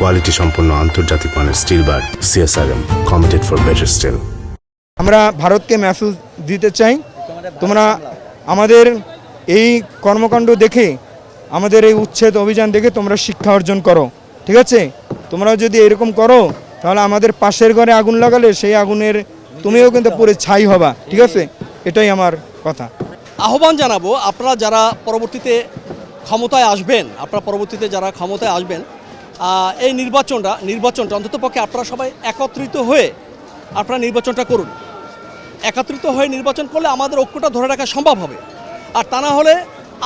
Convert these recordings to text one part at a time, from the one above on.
Quality সম্পন্ন আন্তর্জাতিক মানের still bar CSRM, committed for better still. আমরা ভারতকে মেসেজ দিতে চাই, তোমরা আমাদের এই কর্মকাণ্ড দেখে, আমাদের এই উচ্ছেদ অভিযান দেখে তোমরা শিক্ষা অর্জন করো, ঠিক আছে? তোমরা যদি এরকম করো তাহলে আমাদের পাশের ঘরে আগুন লাগালে সেই আগুনের তুমিও কিন্তু পুরো ছাই হবা, ঠিক আছে? এটাই আমার কথা। আহ্বান জানাবো, আপনারা যারা পরবর্তীতে ক্ষমতায় আসবেন, এই নির্বাচনটা অন্ততপক্ষে আপনারা সবাই একত্রিত হয়ে আপনারা নির্বাচনটা করুন। একত্রিত হয়ে নির্বাচন করলে আমাদের ঐক্যটা ধরে রাখা সম্ভব হবে। আর তা না হলে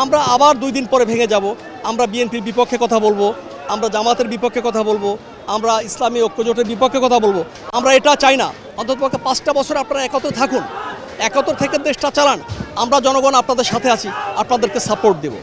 আমরা আবার 2 দিন পরে ভেঙে যাব। আমরা বিএনপির বিপক্ষে কথা বলবো, আমরা জামাতের বিপক্ষে কথা বলবো, আমরা ইসলামী ঐক্যজোটের বিপক্ষে কথা বলবো। আমরা এটা চাই না। অন্ততপক্ষে 5টা বছর আপনারা একত্র থাকুন, একত্র থেকে দেশটা চালান। আমরা জনগণ আপনাদের সাথে আছি, আপনাদেরকে সাপোর্ট দেব।